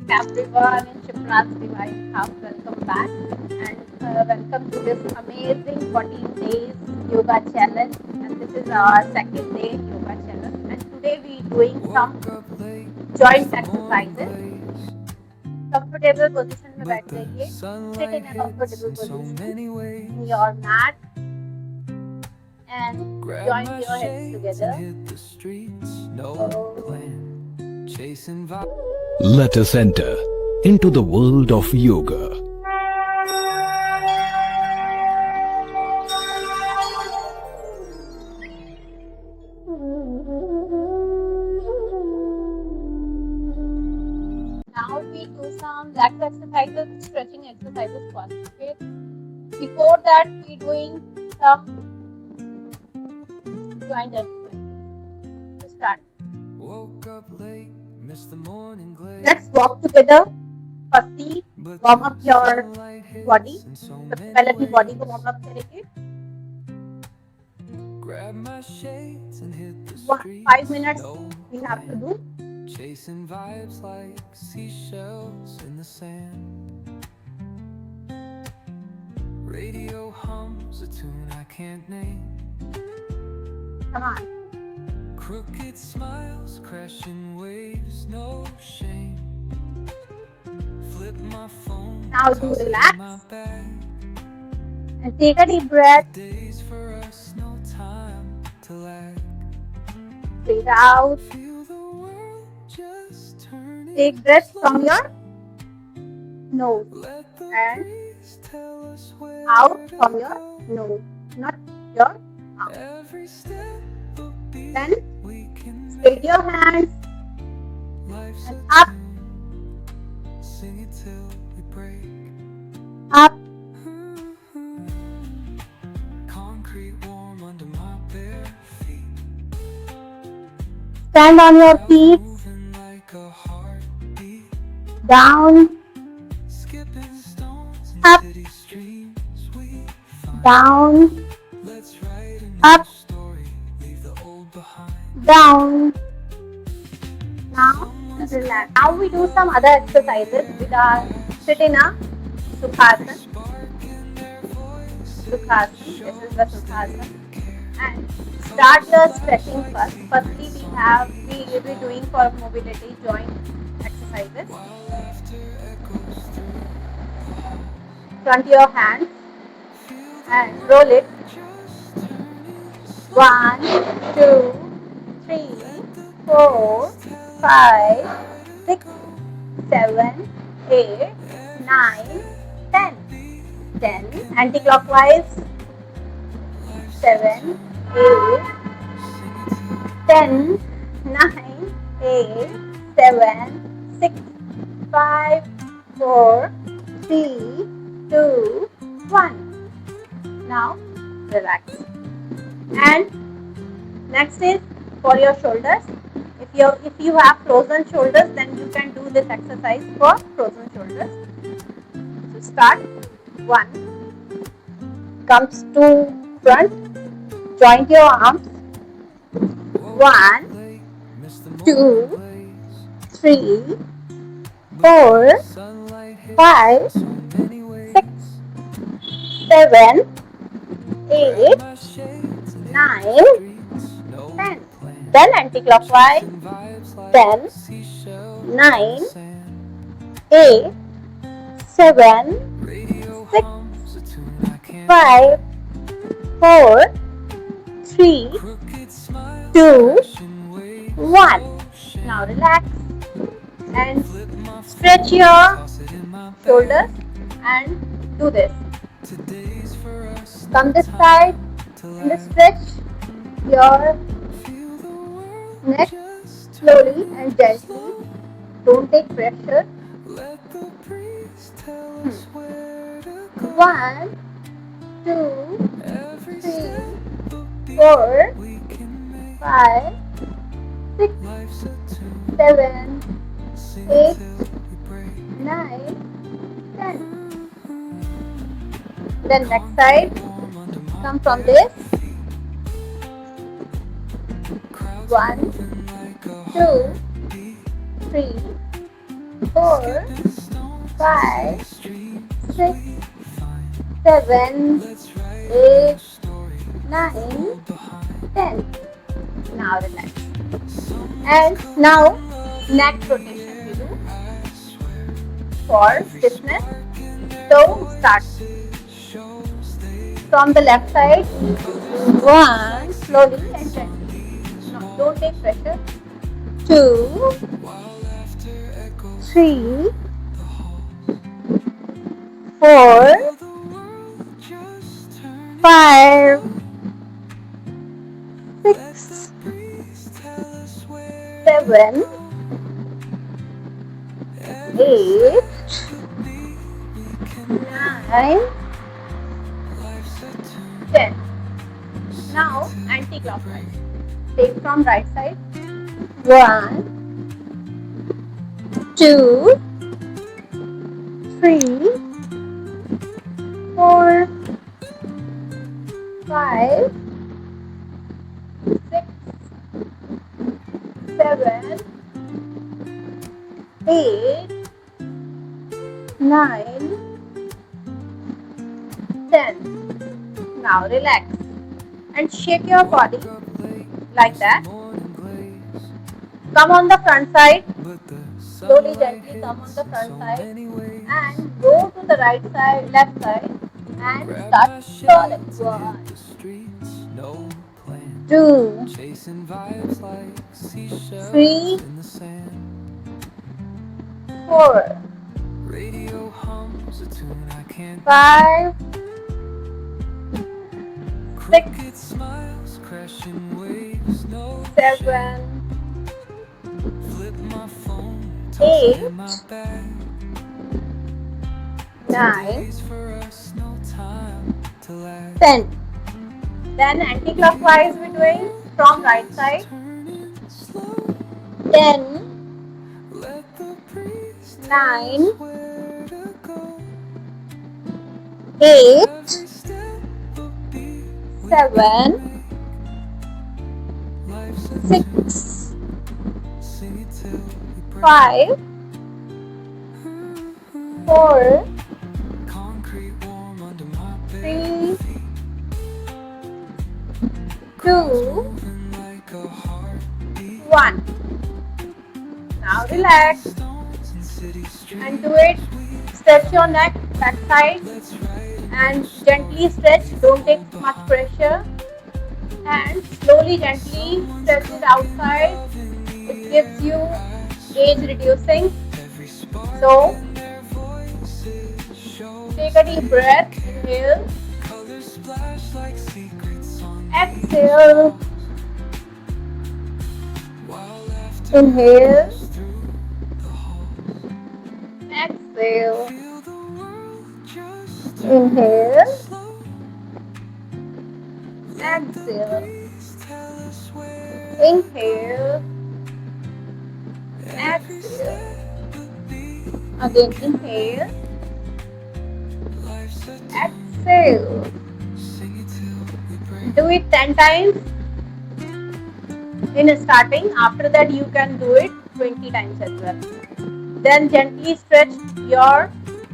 everyone in Shipra's Divine House. Welcome back and welcome to this amazing 14 days yoga challenge. And this is our second day yoga challenge. And today we doing some joint exercises. Comfortable position में बैठ जाइए. Sit in a comfortable position in your mat and join your hips together. Let us enter into the world of yoga. Now we do some leg exercises, stretching exercises first. Okay. Before that, we doing some joint exercises. To start. Let's walk together. Firstly, warm up your body. सबसे पहले अपनी body को warm up करेंगे. 5 minutes we have to do. Chasing vibes like seashells in the sand. Radio hums a tune I can't name. Come on. Crooked smiles, crashing waves, no shame. Flip my phone. Now do toss it in relax. my bag. And take a deep breath. Days for us, no time to lag. Breathe out. Feel the world just turning. Take breath from your nose Let the and breeze tell us where out to from your go. nose, not your mouth. Every step will be Then we can spread your hands life's and a up, tune. Sing it till we break. up, Concrete warm under my bare feet. stand on your feet, Moving like a heartbeat. down, Skipping stones Up. in city streams we find. down, Let's write a new Up. story. Leave the old behind. down. Now relax. Now we do some other exercises with our sit in a Sukhasana. Spark in their voice. Sukhasana. This is the Sukhasana. And start your stretching first. Firstly, we will be doing for mobility joint exercises. While laughter echoes through. Front your hands Feel the and roll it. just turning. 1, 2, 3, 4, 5, 6, 7, 8, 9, 10. 10 anti-clockwise. 7, 8, 10, 9, 8, 7, 6, 5, 4, 3, 2, 1. Now relax. And next is for your shoulders. If you have frozen shoulders, then you can do this exercise for frozen shoulders. So start. 1. Comes to front. Joint your arms. 1, 2, 3, 4, 5, 6, 7, 8, 9, 10. Then anti-clockwise. 10, 9, 8, 7, 6, 5, 4, 3, 2, 1. Now relax and stretch your shoulders and do this. Come this side and stretch your neck slowly and gently. Don't take pressure. 1, 2, 3, 4, 5, 6, 7, 8, 9, 10. Then next side. Come from this. 1, 2, 3, 4, Skipping stones in 5, city streets 6, we find. 7, Let's write a new 8, story, leave the 9, old behind. 10. Now relax. Summer's And now coming, love neck in the rotation we air, do I swear. for Every stiffness. spark in their So start voices shows they from the left side. colors splash like 1, slowly and secrets on gently. these No, don't walls. take pressure. 2, While laughter echoes 3, through the halls. 4, Feel the world just turning 5, slow. Let the 6, breeze tell us where to 7, go. Every 8, step a beat we can make. 9, Life's a tune, 10. sing it Now till we anti-clockwise. break. Take from right side. 1, 2, 3, 4, 5, 6, 7, 8, 9, 10. Now relax and shake your body Woke up late, like missed the that. morning glaze. Come on the front side. But the Slowly, sunlight gently come on hits the in front so side many ways. and go to the right side, left side and Grab start my crawling. shades and hit 1, the streets, no plan. 2, Chasing vibes like seashells 3, in the sand. 4, Radio hums a tune I can't name. 5, 6, Crooked smiles, crashing waves, no shame. 7, Flip my phone, toss it 8, in my bag. 9, Today's for us, no time to lag. 10. Then anti-clockwise we doing from right side. Turning slow. 10, Let the breeze tell 9, us where to go. 8, Every step a beat we 7, can make. Life's a 6, tune, sing it till we break. 5, 4, Concrete warm under my bare 3, feet. 2, Moving like a heartbeat. 1. Now relax Stones in city and do streets it. we Stretch your neck back side let's write a and new gently story, stretch. leave Don't the take old much behind. pressure and slowly, gently Someone's stretch it cooking outside. love in the It gives you air, I age swear. reducing. Every spark So in their voices shows take a deep they breath. care. Inhale, Colors splash like secrets on these exhale, walls. While laughter inhale, echoes through the halls. exhale, Feel the world just turning inhale, slow. Let the exhale, breeze tell us where to inhale, go. Every exhale. step a beat Again, inhale, life's a tune, exhale. sing it till we break. Do it 10 times in starting. After that, you can do it 20 times as well. Then gently stretch your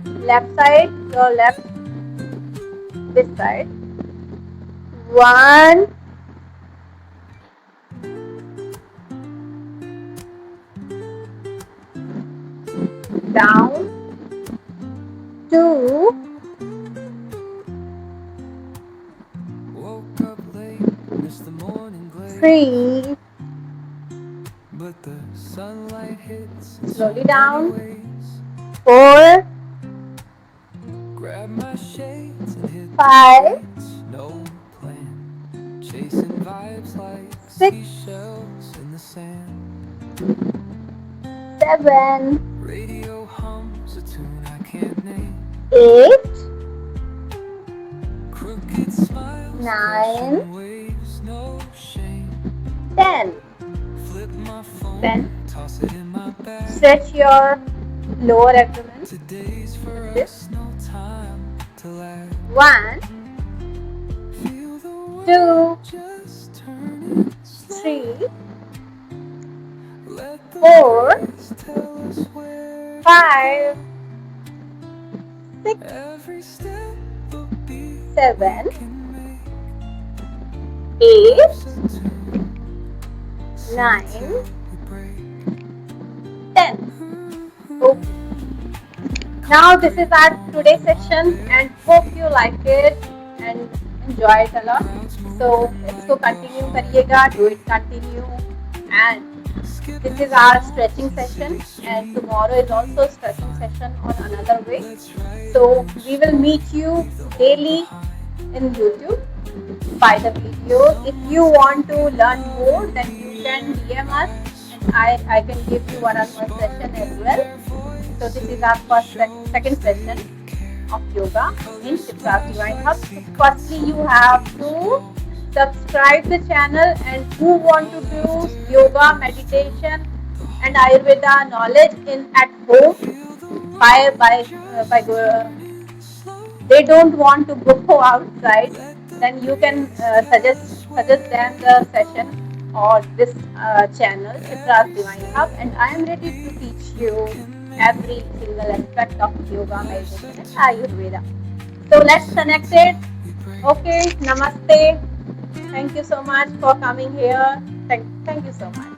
left side, your left this side. 1, down, 2, Woke up late, missed the morning glaze. 3, But the sunlight hits in so slowly many down, ways. 4, Grab my shades and hit the 5, streets, no plan. Chasing vibes like 6, seashells in the sand. 7, Radio hums a tune I can't name. 8, Crooked smiles, 9, crashing waves, no shame. 10. Flip my phone, 10. toss it in my bag. Stretch your lower abdomen. Today's for This. us, no time to lag. 1, Feel the world 2, just turning slow. 3, Let the 4, breeze tell us where 5, 6, Every step will be 7, can make 8, life's a tune. Sing 9, till we break. 10. Okay. Now this is our today's session and hope you like it and enjoy it a lot. Clouds So moving इसको like continue waves. करिएगा, do it continue, and this is Skipping our stones stretching in session city and streets. tomorrow is also stretching session on another way. Let's write a So new we will story. meet you Leave the old daily behind. in YouTube by the videos. If you want to learn more, then you can DM us and I can give you one-on-one session as well. So this is our second session of yoga in Shipra's Divine Hub. So firstly, you have to subscribe the channel and who want to do yoga, meditation and Ayurveda knowledge in at home by they don't want to go outside, then you can suggest them the session or this channel Shipra's Divine Hub, and I am ready to teach you every single aspect of yoga, meditation, and Ayurveda. So let's connect it. Okay, Namaste. Thank you so much for coming here. Thank you so much.